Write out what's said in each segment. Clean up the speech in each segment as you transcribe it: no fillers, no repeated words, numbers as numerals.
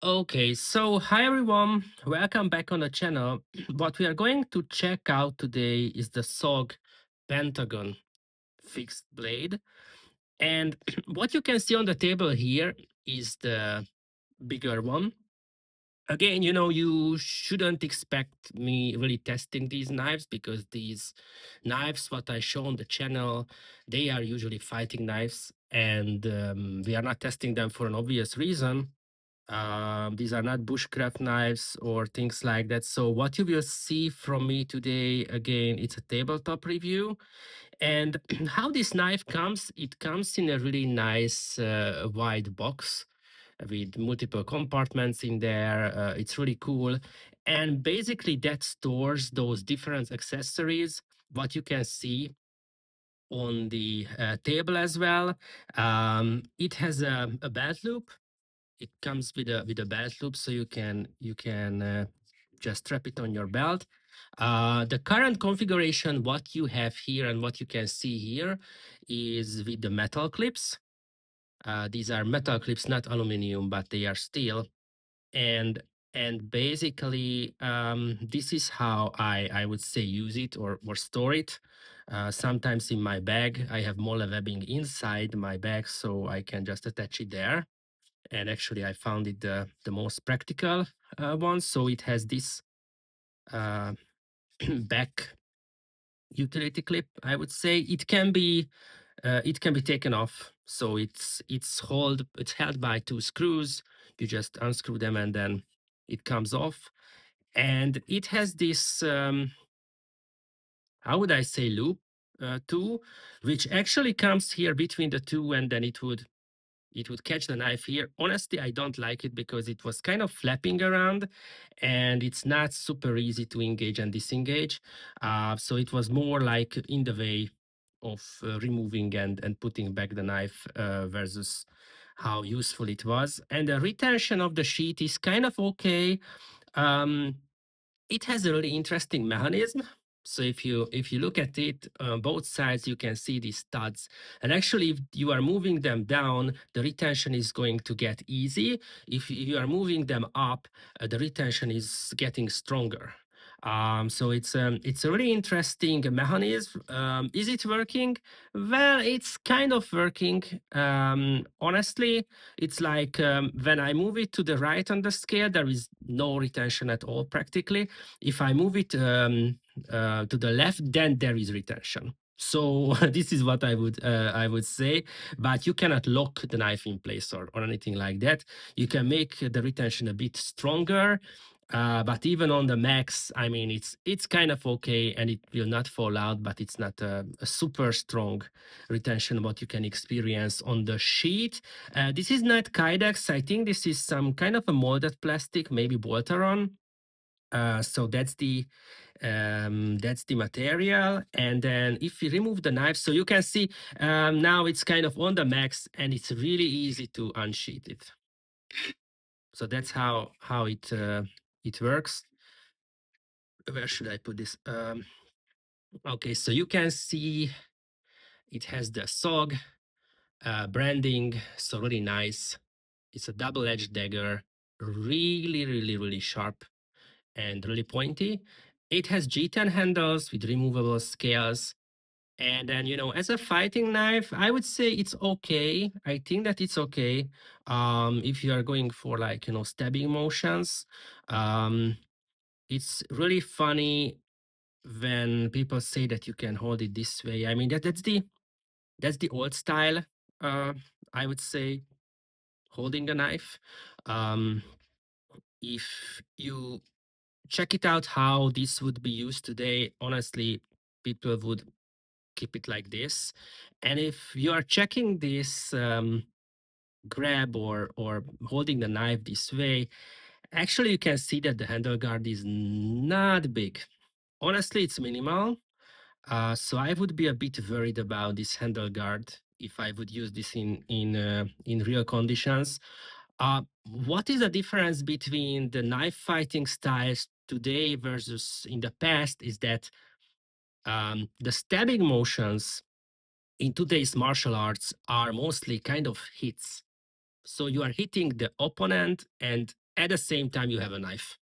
Okay, so hi everyone, welcome back on the channel. What we are going to check out today is the SOG Pentagon fixed blade. And what you can see on the table here is the bigger one. Again, you shouldn't expect me really testing these knives because these knives, what I show on the channel, they are usually fighting knives, and we are not testing them for an obvious reason. These are not bushcraft knives or things like that. So what you will see from me today, again, it's a tabletop review. And how this knife comes, it comes in a really nice wide box with multiple compartments in there. It's really cool. And basically that stores those different accessories, what you can see on the table as well. It has a belt loop. It comes with a belt loop, so you can just strap it on your belt. The current configuration, what you have here and what you can see here, is with the metal clips. These are metal clips, not aluminum, but they are steel. And basically, this is how I would say use it or store it. Sometimes in my bag, I have molle webbing inside my bag, so I can just attach it there. And actually I found it the most practical one. So it has this uh, back utility clip. I would say it can be taken off. So it's held by two screws. You just unscrew them and then it comes off. And it has this how would I say loop too, which actually comes here between the two, and then it would catch the knife here. Honestly, I don't like it because it was kind of flapping around and it's not super easy to engage and disengage. So it was more like in the way of removing and putting back the knife versus how useful it was. And the retention of the sheet is kind of okay. Um, it has a really interesting mechanism. So if you look at it, both sides, you can see these studs. And actually, if you are moving them down, the retention is going to get easy. If you are moving them up, the retention is getting stronger. So it's a really interesting mechanism. Is it working? Well, it's kind of working. Honestly, it's like when I move it to the right on the scale, there is no retention at all practically. If I move it to the left, then there is retention. So this is what I would say, but you cannot lock the knife in place or anything like that. You can make the retention a bit stronger, but even on the max, I mean, it's kind of okay, and it will not fall out, but it's not a super strong retention what you can experience on the sheet. This is not Kydex. I think this is some kind of a molded plastic, maybe Boltaron. So that's the material. And then if you remove the knife, so you can see now it's kind of on the max, and it's really easy to unsheath it. So that's how it works. Where should I put this? Okay, so you can see it has the SOG branding, so really nice. It's a double-edged dagger, really, really, really sharp and really pointy. It has G10 handles with removable scales. And then, as a fighting knife, I would say it's okay. I think that it's okay. If you are going for like, stabbing motions. It's really funny when people say that you can hold it this way. I mean, that's the old style, uh, I would say, holding a knife. Um, if you check it out how this would be used today, honestly, people would keep it like this. And if you are checking this grab or holding the knife this way, actually you can see that the handle guard is not big. Honestly, it's minimal. So I would be a bit worried about this handle guard if I would use this in real conditions. What is the difference between the knife fighting styles today versus in the past is that the stabbing motions in today's martial arts are mostly kind of hits. So you are hitting the opponent, and At the same time, you have a knife.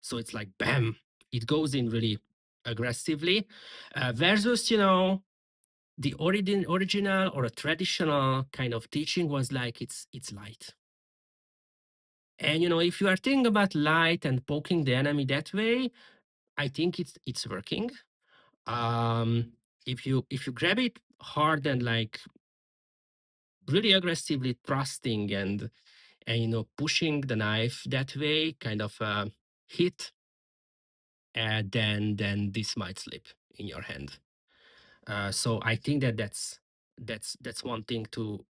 So it's like, bam, it goes in really aggressively versus, the original or a traditional kind of teaching was like, it's light. And, if you are thinking about light and poking the enemy that way, I think it's working. Um, if you grab it hard and like really aggressively thrusting and pushing the knife that way, kind of hit, then this might slip in your hand. So I think that's one thing to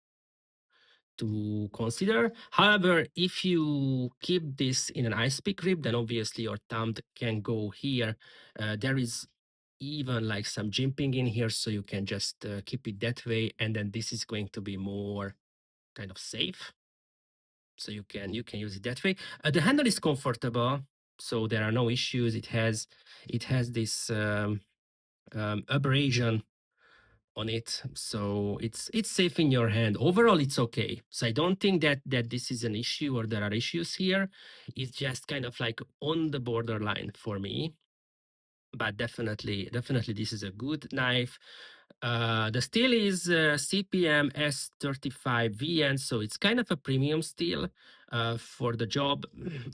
consider. However, if you keep this in an ice pick grip, then obviously your thumb can go here. There is even like some jimping in here, so you can just keep it that way, and then this is going to be more kind of safe. So you can use it that way. The handle is comfortable, so there are no issues. It has this abrasion on it, so it's safe in your hand. Overall, it's okay. So I don't think that this is an issue or there are issues here. It's just kind of like on the borderline for me, but definitely this is a good knife. The steel is CPM S35VN, so it's kind of a premium steel for the job.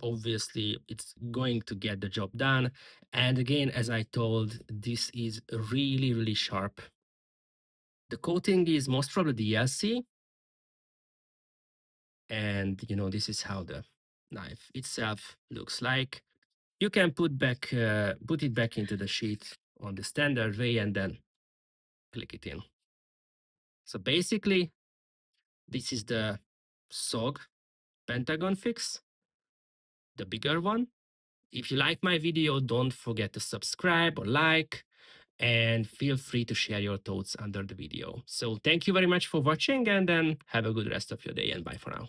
Obviously, it's going to get the job done. And again, as I told, this is really sharp. The coating is most probably DLC, and this is how the knife itself looks like. You can put it back into the sheet on the standard way and then click it in. So basically, this is the SOG Pentagon fix, the bigger one. If you like my video, don't forget to subscribe or like, and feel free to share your thoughts under the video. So thank you very much for watching, and then have a good rest of your day, and bye for now.